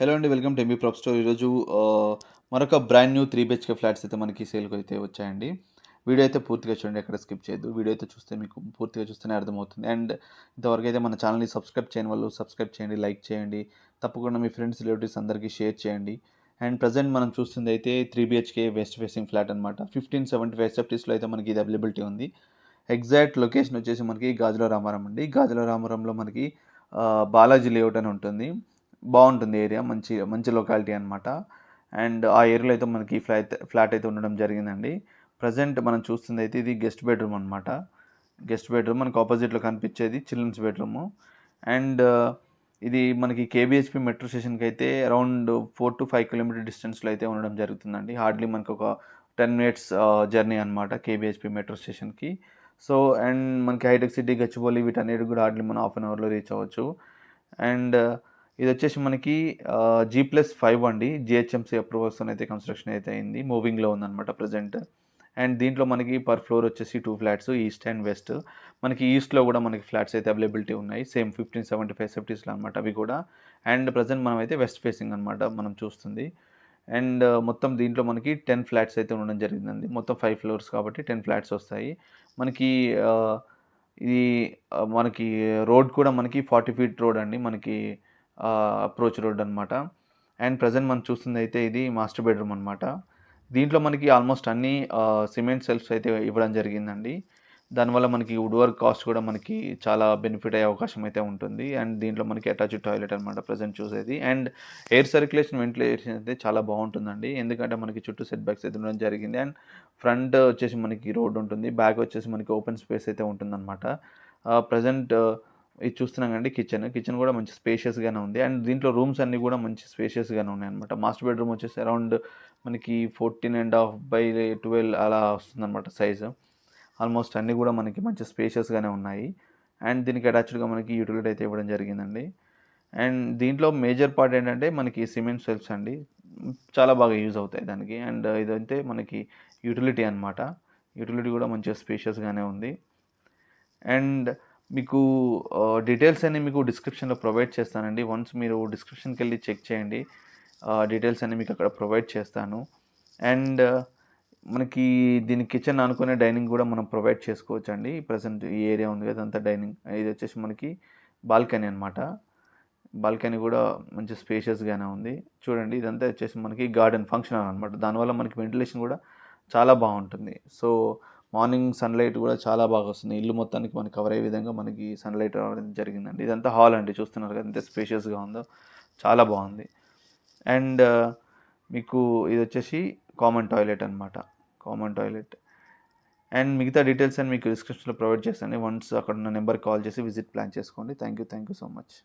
Hello అండి, welcome to MB ప్రాప్ store. ఈరోజు మరొక బ్రాండ్ న్యూ 3 బిహెచ్కే ఫ్లాట్స్ అయితే మనకి సేల్కి అయితే వచ్చాయండి. వీడియో అయితే పూర్తిగా చూడండి, ఎక్కడ స్కిప్ చేయొద్దు. వీడియో అయితే చూస్తే మీకు పూర్తిగా చూస్తేనే అర్థమవుతుంది. అండ్ ఇంతవరకు అయితే మన ఛానల్ని సబ్స్క్రైబ్ చేయని వాళ్ళు సబ్స్క్రైబ్ చేయండి, లైక్ చేయండి, తప్పకుండా మీ ఫ్రెండ్స్ రిలేటివ్స్ అందరికీ షేర్ చేయండి. అండ్ ప్రజెంట్ మనం చూస్తుంది అయితే 3 బిహెచ్కే వెస్ట్ ఫేసింగ్ ఫ్లాట్ అనమాట. 1575 ఎస్ఎఫ్టీస్లో అయితే మనకి ఇది అవైలబిలిటీ ఉంది. ఎగ్జాక్ట్ లొకేషన్ వచ్చేసి మనకి గాజుల రామారం అండి. గాజుల రామారంలో మనకి బాలాజీ లేఅవుట్ అని ఉంటుంది. బాగుంటుంది ఏరియా, మంచి మంచి లొకాలిటీ అనమాట. అండ్ ఆ ఏరియాలో అయితే మనకి ఫ్లాట్ అయితే ఉండడం జరిగిందండి. ప్రజెంట్ మనం చూస్తుంది అయితే ఇది గెస్ట్ బెడ్రూమ్ అనమాట. గెస్ట్ బెడ్రూమ్ మనకి ఆపోజిట్లో కనిపించేది చిల్డ్రన్స్ బెడ్రూము. అండ్ ఇది మనకి కేబిహెచ్పి మెట్రో స్టేషన్కి అయితే అరౌండ్ 4 to 5 కిలోమీటర్ డిస్టెన్స్లో అయితే ఉండడం జరుగుతుందండి. హార్డ్లీ మనకు ఒక 10 మినిట్స్ జర్నీ అనమాట కేబిహెచ్పి మెట్రో స్టేషన్కి. సో అండ్ మనకి హైటెక్ సిటీ, గచ్చిబౌలి వీటన్నిటికి కూడా హార్డ్లీ మనం హాఫ్ అన్ అవర్లో రీచ్ అవ్వచ్చు. అండ్ ఇది వచ్చేసి మనకి G+5 అండి. జిహెచ్ఎంసీ అప్రూవల్స్తో అయితే కన్స్ట్రక్షన్ అయితే అయింది. మూవింగ్లో ఉందన్నమాట ప్రజెంట్. అండ్ దీంట్లో మనకి పర్ ఫ్లోర్ వచ్చేసి 2 ఫ్లాట్స్, ఈస్ట్ అండ్ వెస్ట్. మనకి ఈస్ట్లో కూడా మనకి ఫ్లాట్స్ అయితే అవైలబిలిటీ ఉన్నాయి. సేమ్ 1575 సెఫ్టీస్లో అనమాట అవి కూడా. అండ్ ప్రజెంట్ మనం అయితే వెస్ట్ ఫేసింగ్ అనమాట మనం చూస్తుంది. అండ్ మొత్తం దీంట్లో మనకి 10 ఫ్లాట్స్ అయితే ఉండడం జరిగిందండి. మొత్తం 5 ఫ్లోర్స్ కాబట్టి 10 ఫ్లాట్స్ వస్తాయి మనకి. ఇది మనకి రోడ్ కూడా మనకి 40 ఫీట్ రోడ్ అండి, మనకి అప్రోచ్ రోడ్ అనమాట. అండ్ ప్రజెంట్ మనం చూస్తుంది అయితే ఇది మాస్టర్ బెడ్రూమ్ అనమాట. దీంట్లో మనకి ఆల్మోస్ట్ అన్ని సిమెంట్ సెల్ఫ్స్ అయితే ఇవ్వడం జరిగిందండి. దానివల్ల మనకి వుడ్ వర్క్ కాస్ట్ కూడా మనకి చాలా బెనిఫిట్ అయ్యే అవకాశం అయితే ఉంటుంది. అండ్ దీంట్లో మనకి అటాచ్డ్ టాయిలెట్ అనమాట ప్రజెంట్ చూసేది. అండ్ ఎయిర్ సర్క్యులేషన్, వెంటిలేషన్ అయితే చాలా బాగుంటుందండి, ఎందుకంటే మనకి చుట్టూ సెట్ బ్యాక్స్ అయితే ఉండడం జరిగింది. అండ్ ఫ్రంట్ వచ్చేసి మనకి రోడ్ ఉంటుంది, బ్యాక్ వచ్చేసి మనకి ఓపెన్ స్పేస్ అయితే ఉంటుందన్నమాట. ప్రజెంట్ ఇది చూస్తున్నాం కండి కిచెన్ కూడా మంచి స్పేషియస్గానే ఉంది. అండ్ దీంట్లో రూమ్స్ అన్నీ కూడా మంచి స్పేషియస్గానే ఉన్నాయన్నమాట. మాస్టర్ బెడ్రూమ్ వచ్చేసి అరౌండ్ మనకి 14.5/12 అలా వస్తుందన్నమాట సైజు. ఆల్మోస్ట్ అన్నీ కూడా మనకి మంచి స్పేషియస్గానే ఉన్నాయి. అండ్ దీనికి అటాచ్డ్గా మనకి యూటిలిటీ అయితే ఇవ్వడం జరిగిందండి. అండ్ దీంట్లో మేజర్ పార్ట్ ఏంటంటే మనకి సిమెంట్ సెల్ఫ్స్ అండి, చాలా బాగా యూజ్ అవుతాయి దానికి. అండ్ ఇదంటే మనకి యూటిలిటీ అనమాట. యూటిలిటీ కూడా మంచిగా స్పేషియస్గానే ఉంది. అండ్ మీకు డీటెయిల్స్ అన్నీ మీకు డిస్క్రిప్షన్లో ప్రొవైడ్ చేస్తానండి. వన్స్ మీరు డిస్క్రిప్షన్కి వెళ్ళి చెక్ చేయండి, డీటెయిల్స్ అన్నీ మీకు అక్కడ ప్రొవైడ్ చేస్తాను. అండ్ మనకి దీని కిచెన్ అనుకునే డైనింగ్ కూడా మనం ప్రొవైడ్ చేసుకోవచ్చు అండి. ప్రజెంట్ ఈ ఏరియా ఉంది కదా అంతా డైనింగ్. ఇది వచ్చేసి మనకి బాల్కనీ అనమాట. బాల్కనీ కూడా మంచి స్పేషియస్గానే ఉంది. చూడండి ఇదంతా వచ్చేసి మనకి గార్డెన్ ఫంక్షన్ హాల్ అనమాట. దానివల్ల మనకి వెంటిలేషన్ కూడా చాలా బాగుంటుంది. సో మార్నింగ్ సన్లైట్ కూడా చాలా బాగా వస్తుంది. ఇల్లు మొత్తానికి మనకి కవర్ అయ్యే విధంగా మనకి సన్లైట్ రావడం జరిగిందండి. ఇదంతా హాల్ అండి, చూస్తున్నారు కదా ఎంత స్పేషియస్గా ఉందో, చాలా బాగుంది. అండ్ మీకు ఇది వచ్చేసి కామన్ టాయిలెట్ అనమాట, కామన్ టాయిలెట్. అండ్ మిగతా డీటెయిల్స్ అని మీకు డిస్క్రిప్షన్లో ప్రొవైడ్ చేస్తాను. వన్స్ అక్కడ ఉన్న నెంబర్కి కాల్ చేసి విజిట్ ప్లాన్ చేసుకోండి. Thank you so much.